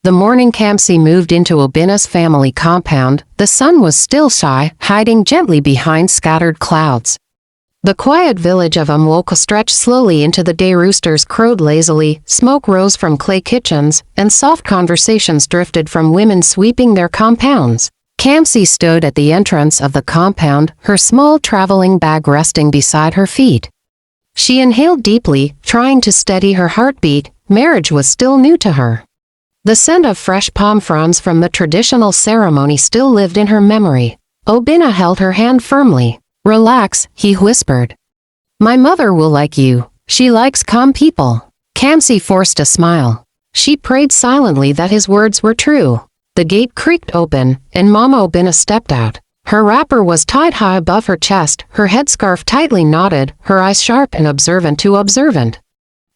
The morning Kamsi moved into Obinna's family compound, the sun was still shy, hiding gently behind scattered clouds. The quiet village of Umwoko stretched slowly into the day. Roosters crowed lazily, smoke rose from clay kitchens, and soft conversations drifted from women sweeping their compounds. Kamsi stood at the entrance of the compound, her small traveling bag resting beside her feet. She inhaled deeply, trying to steady her heartbeat. Marriage was still new to her. The scent of fresh palm fronds from the traditional ceremony still lived in her memory. Obinna held her hand firmly. "Relax," he whispered. "My mother will like you. She likes calm people." Kamsi forced a smile. She prayed silently that his words were true. The gate creaked open, and Mama Obinna stepped out. Her wrapper was tied high above her chest, her headscarf tightly knotted, her eyes sharp and observant to observant.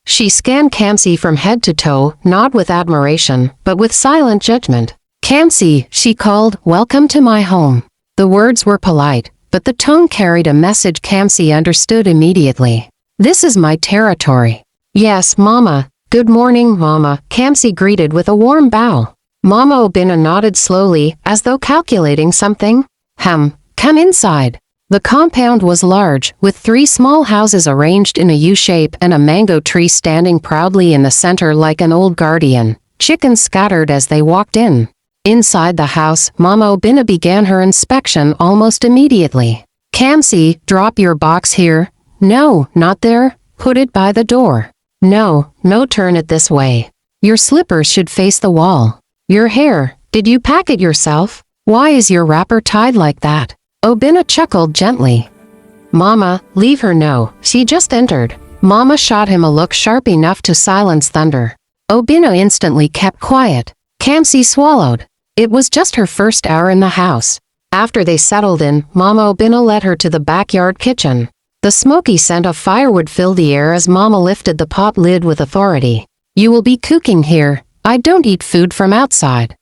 She scanned Kamsi from head to toe, not with admiration, but with silent judgment. "Kamsi," she called, "welcome to my home." The words were polite, but the tone carried a message Kamsi understood immediately. "This is my territory." "Yes, Mama." "Good morning, Mama," Kamsi greeted with a warm bow. Mama Obinna nodded slowly, as though calculating something. Come inside." The compound was large, with 3 small houses arranged in a U-shape and a mango tree standing proudly in the center like an old guardian. Chickens scattered as they walked in. Inside the house, Mama Obinna began her inspection almost immediately. "Kamsi, drop your box here." "No, not there. Put it by the door." No, turn it this way. "Your slippers should face the wall." "Your hair, did you pack it yourself? Why is your wrapper tied like that?" Obinna chuckled gently. "Mama, leave her no, she just entered." Mama shot him a look sharp enough to silence thunder. Obinna instantly kept quiet. Kamsi swallowed. It was just her first hour in the house. After they settled in, Mama Obinna led her to the backyard kitchen. The smoky scent of firewood filled the air as Mama lifted the pot lid with authority. "You will be cooking here. I don't eat food from outside.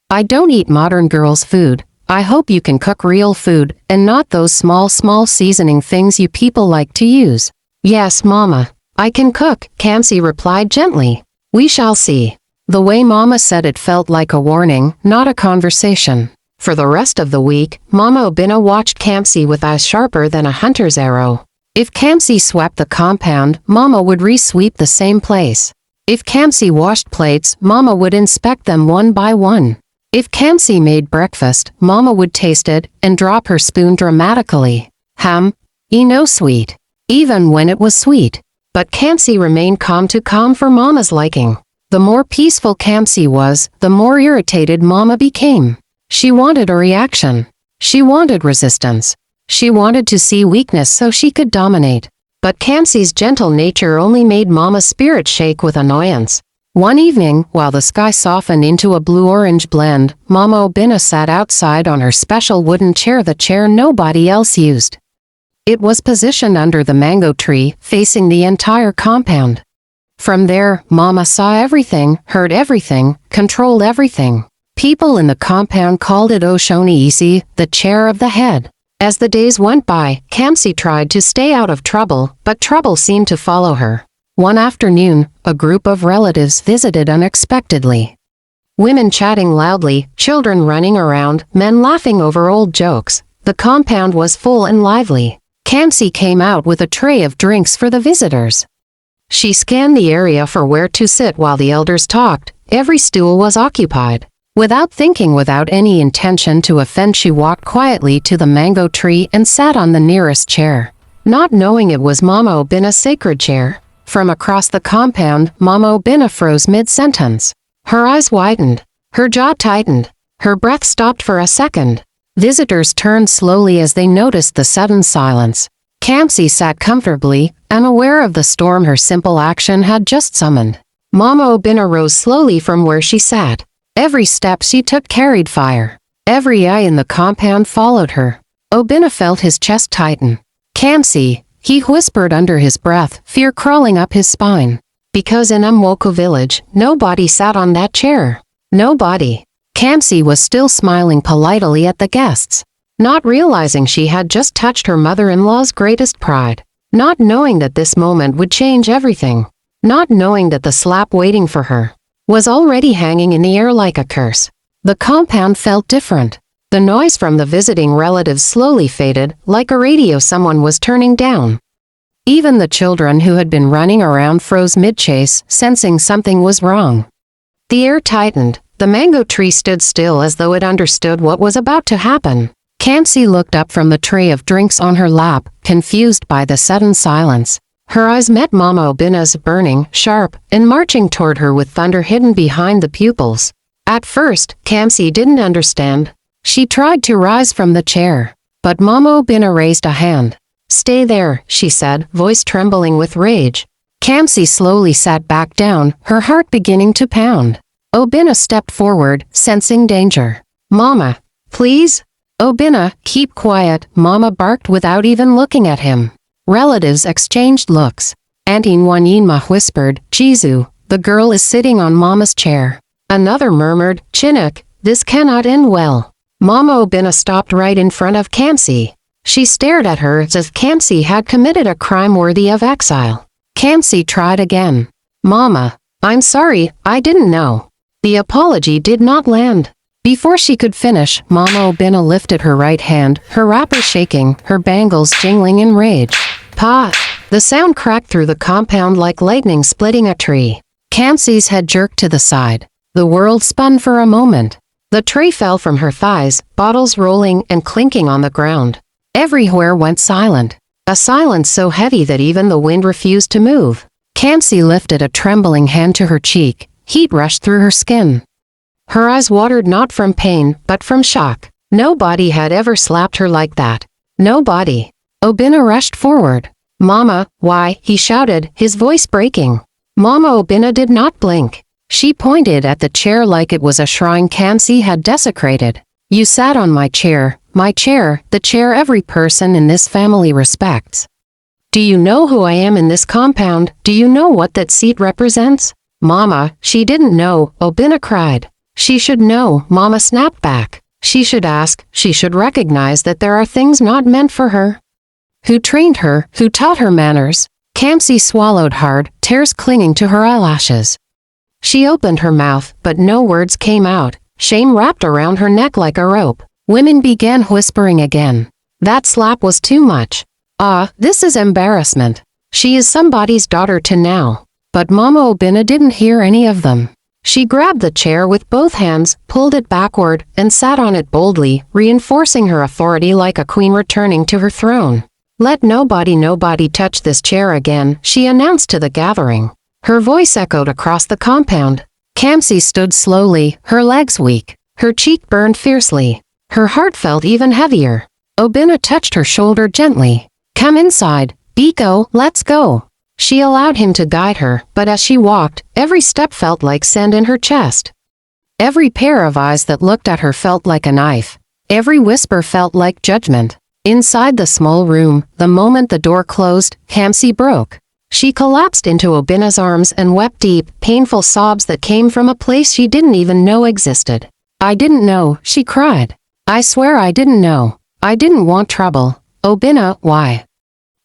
I don't eat modern girls' food. I hope you can cook real food, and not those small seasoning things you people like to use." "Yes, Mama. I can cook," Kamsi replied gently. "We shall see." The way Mama said it felt like a warning, not a conversation. For the rest of the week, Mama Obinna watched Kamsi with eyes sharper than a hunter's arrow. If Kamsi swept the compound, Mama would re-sweep the same place. If Kamsi washed plates, Mama would inspect them one by one. If Kamsi made breakfast, Mama would taste it and drop her spoon dramatically. No sweet. Even when it was sweet. But Kamsi remained calm for Mama's liking. The more peaceful Kamsi was, the more irritated Mama became. She wanted a reaction. She wanted resistance. She wanted to see weakness so she could dominate. But Kamsi's gentle nature only made Mama's spirit shake with annoyance. One evening, while the sky softened into a blue-orange blend, Mama Obinna sat outside on her special wooden chair, the chair nobody else used. It was positioned under the mango tree, facing the entire compound. From there, Mama saw everything, heard everything, controlled everything. People in the compound called it Oshoniisi, the chair of the head. As the days went by, Kamsi tried to stay out of trouble, but trouble seemed to follow her. One afternoon, a group of relatives visited unexpectedly. Women chatting loudly, children running around, men laughing over old jokes. The compound was full and lively. Kamsi came out with a tray of drinks for the visitors. She scanned the area for where to sit while the elders talked. Every stool was occupied. Without thinking, without any intention to offend, she walked quietly to the mango tree and sat on the nearest chair. Not knowing it was Mama Obinna's sacred chair. From across the compound, Mama Obinna froze mid-sentence. Her eyes widened. Her jaw tightened. Her breath stopped for a second. Visitors turned slowly as they noticed the sudden silence. Kamsi sat comfortably, unaware of the storm her simple action had just summoned. Mama Obinna rose slowly from where she sat. Every step she took carried fire. Every eye in the compound followed her. Obinna felt his chest tighten. "Kamsi," he whispered under his breath, fear crawling up his spine. Because in Umwoko village, nobody sat on that chair. Nobody. Kamsi was still smiling politely at the guests. Not realizing she had just touched her mother-in-law's greatest pride. Not knowing that this moment would change everything. Not knowing that the slap waiting for her. was already hanging in the air like a curse. The compound felt different. The noise from the visiting relatives slowly faded, like a radio someone was turning down. Even the children who had been running around froze mid-chase, sensing something was wrong. The air tightened. The mango tree stood still as though it understood what was about to happen. Kamsi looked up from the tray of drinks on her lap, confused by the sudden silence. Her eyes met Mama Obinna's, burning, sharp, and marching toward her with thunder hidden behind the pupils. At first, Kamsi didn't understand. She tried to rise from the chair, but Mama Obinna raised a hand. "Stay there," she said, voice trembling with rage. Kamsi slowly sat back down, her heart beginning to pound. Obinna stepped forward, sensing danger. "Mama, please?" "Obinna, keep quiet," Mama barked without even looking at him. Relatives exchanged looks. Auntie Nwanyinma whispered, "Jizu, the girl is sitting on Mama's chair." Another murmured, "Chinook, this cannot end well." Mama Obinna stopped right in front of Kamsi. She stared at her as if Kamsi had committed a crime worthy of exile. Kamsi tried again. "Mama, I'm sorry, I didn't know." The apology did not land. Before she could finish, Mama Obinna lifted her right hand, her wrapper shaking, her bangles jingling in rage. "Pa!" The sound cracked through the compound like lightning splitting a tree. Kamsi's head jerked to the side. The world spun for a moment. The tray fell from her thighs, bottles rolling and clinking on the ground. Everywhere went silent. A silence so heavy that even the wind refused to move. Kamsi lifted a trembling hand to her cheek. Heat rushed through her skin. Her eyes watered not from pain, but from shock. Nobody had ever slapped her like that. Nobody. Obinna rushed forward. "Mama, why?" he shouted, his voice breaking. Mama Obinna did not blink. She pointed at the chair like it was a shrine Kamsi had desecrated. "You sat on my chair, the chair every person in this family respects. Do you know who I am in this compound? Do you know what that seat represents?" "Mama, she didn't know," Obinna cried. "She should know," Mama snapped back. "She should ask, she should recognize that there are things not meant for her." Who trained her, who taught her manners? Kamsi swallowed hard, tears clinging to her eyelashes. She opened her mouth, but no words came out. Shame wrapped around her neck like a rope. Women began whispering again. That slap was too much. "Ah, this is embarrassment. She is somebody's daughter to now." But Mama Obinna didn't hear any of them. She grabbed the chair with both hands, pulled it backward, and sat on it boldly, reinforcing her authority like a queen returning to her throne. "Let nobody touch this chair again," she announced to the gathering. Her voice echoed across the compound. Kamsi stood slowly, her legs weak. Her cheek burned fiercely. Her heart felt even heavier. Obinna touched her shoulder gently. "Come inside. Biko, let's go." She allowed him to guide her, but as she walked, every step felt like sand in her chest. Every pair of eyes that looked at her felt like a knife. Every whisper felt like judgment. Inside the small room, the moment the door closed, Kamsi broke. She collapsed into Obinna's arms and wept deep, painful sobs that came from a place she didn't even know existed. "I didn't know," she cried. "I swear I didn't know. I didn't want trouble. Obinna, why?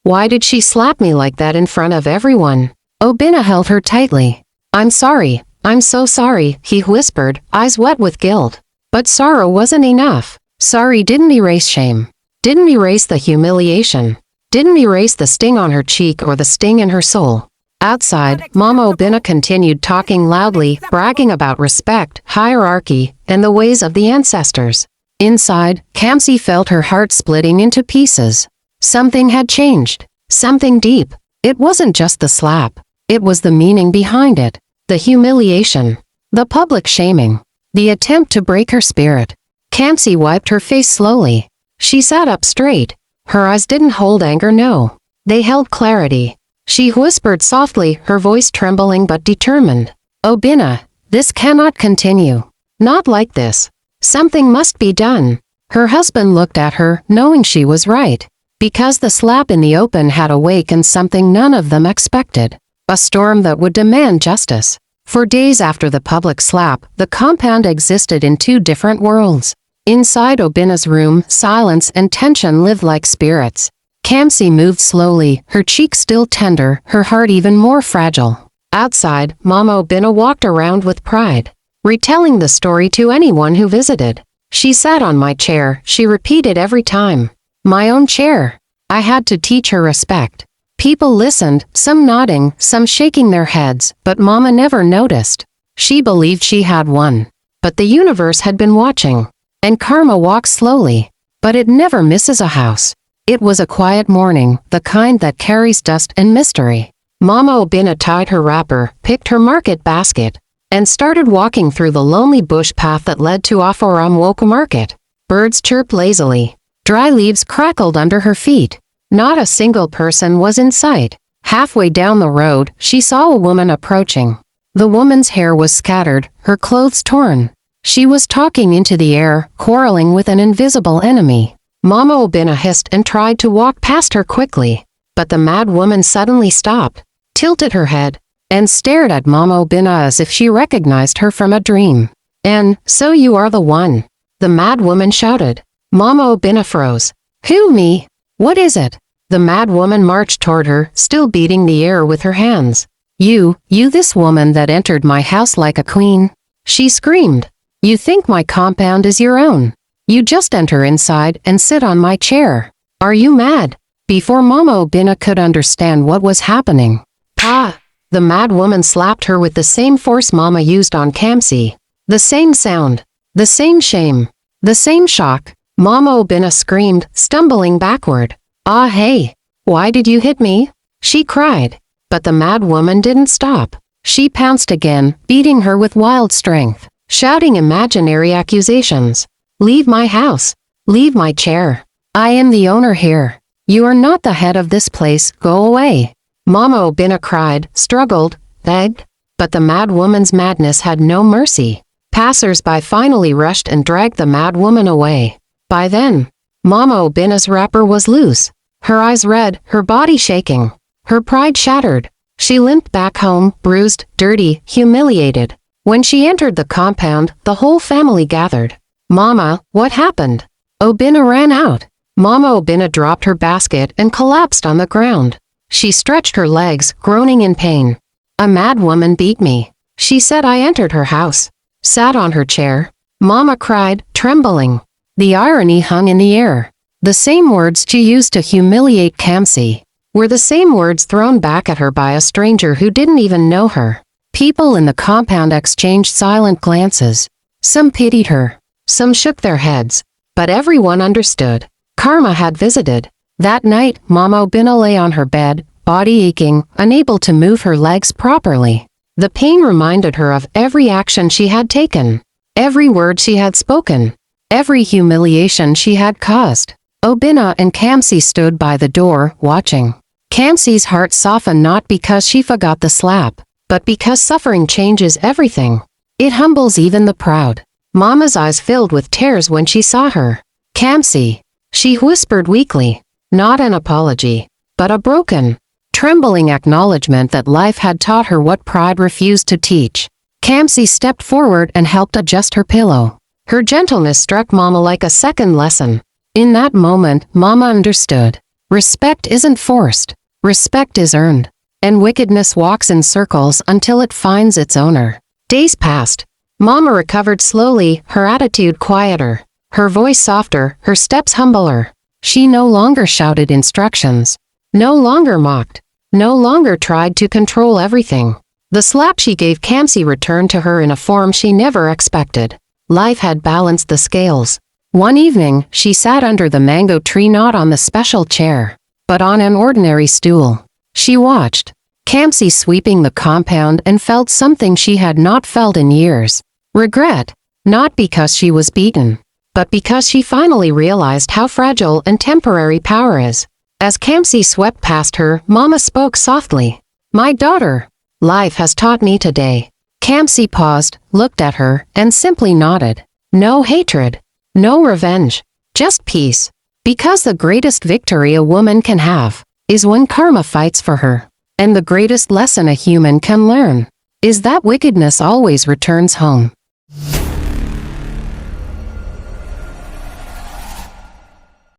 Why did she slap me like that in front of everyone?" Obinna held her tightly. "I'm sorry. I'm so sorry," he whispered, eyes wet with guilt. But sorrow wasn't enough. Sorry didn't erase shame. Didn't erase the humiliation. Didn't erase the sting on her cheek or the sting in her soul. Outside, Mama Obinna continued talking loudly, bragging about respect, hierarchy, and the ways of the ancestors. Inside, Kamsi felt her heart splitting into pieces. Something had changed. Something deep. It wasn't just the slap. It was the meaning behind it. The humiliation. The public shaming. The attempt to break her spirit. Kamsi wiped her face slowly. She sat up straight. Her eyes didn't hold anger, no. They held clarity. She whispered softly, her voice trembling but determined. "Obinna, this cannot continue. Not like this. Something must be done." Her husband looked at her, knowing she was right. Because the slap in the open had awakened something none of them expected. A storm that would demand justice. For days after the public slap, the compound existed in two different worlds. Inside Obinna's room, silence and tension lived like spirits. Kamsi moved slowly, her cheek still tender, her heart even more fragile. Outside, Mama Obinna walked around with pride, retelling the story to anyone who visited. She sat on my chair, she repeated every time. My own chair. I had to teach her respect. People listened, some nodding, some shaking their heads, but Mama never noticed. She believed she had won. But the universe had been watching. And karma walks slowly. But it never misses a house. It was a quiet morning, the kind that carries dust and mystery. Mama Obinna tied her wrapper, picked her market basket, and started walking through the lonely bush path that led to Aforamwoka Market. Birds chirped lazily. Dry leaves crackled under her feet. Not a single person was in sight. Halfway down the road, she saw a woman approaching. The woman's hair was scattered, her clothes torn. She was talking into the air, quarreling with an invisible enemy. Mama Obinna hissed and tried to walk past her quickly. But the mad woman suddenly stopped, tilted her head, and stared at Mama Obinna as if she recognized her from a dream. "And so you are the one," the mad woman shouted. Mama Obinna froze. "Who, me? What is it?" The mad woman marched toward her, still beating the air with her hands. You this woman that entered my house like a queen," she screamed. "You think my compound is your own. You just enter inside and sit on my chair. Are you mad?" Before Mama Obinna could understand what was happening, "Ah!" The mad woman slapped her with the same force Mama used on Kamsi. The same sound. The same shame. The same shock. Mama Obinna screamed, stumbling backward. "Ah, hey! Why did you hit me?" she cried. But the mad woman didn't stop. She pounced again, beating her with wild strength, shouting imaginary accusations. "Leave my house. Leave my chair. I am the owner here. You are not the head of this place, go away." Mama Obinna cried, struggled, begged. But the mad woman's madness had no mercy. Passers-by finally rushed and dragged the mad woman away. By then, Mama Obinna's wrapper was loose, her eyes red, her body shaking. Her pride shattered. She limped back home, bruised, dirty, humiliated. When she entered the compound, the whole family gathered. "Mama, what happened?" Obinna ran out. Mama Obinna dropped her basket and collapsed on the ground. She stretched her legs, groaning in pain. "A mad woman beat me. She said I entered her house." Sat on her chair. Mama cried, trembling. The irony hung in the air. The same words she used to humiliate Kamsi were the same words thrown back at her by a stranger who didn't even know her. People in the compound exchanged silent glances. Some pitied her. Some shook their heads. But everyone understood. Karma had visited. That night, Mama Obinna lay on her bed, body aching, unable to move her legs properly. The pain reminded her of every action she had taken, every word she had spoken, every humiliation she had caused. Obinna and Kamsi stood by the door, watching. Kamsi's heart softened not because she forgot the slap, but because suffering changes everything. It humbles even the proud. Mama's eyes filled with tears when she saw her. "Kamsi," she whispered weakly. Not an apology, but a broken, trembling acknowledgement that life had taught her what pride refused to teach. Kamsi stepped forward and helped adjust her pillow. Her gentleness struck Mama like a second lesson. In that moment, Mama understood. Respect isn't forced. Respect is earned. And wickedness walks in circles until it finds its owner. Days passed. Mama recovered slowly, her attitude quieter, her voice softer, her steps humbler. She no longer shouted instructions. No longer mocked. No longer tried to control everything. The slap she gave Kamsi returned to her in a form she never expected. Life had balanced the scales. One evening, she sat under the mango tree not on the special chair, but on an ordinary stool. She watched Kamsi sweeping the compound and felt something she had not felt in years. Regret. Not because she was beaten, but because she finally realized how fragile and temporary power is. As Kamsi swept past her, Mama spoke softly. "My daughter, life has taught me today." Kamsi paused, looked at her, and simply nodded. No hatred. No revenge. Just peace. Because the greatest victory a woman can have is when karma fights for her. And the greatest lesson a human can learn is that wickedness always returns home.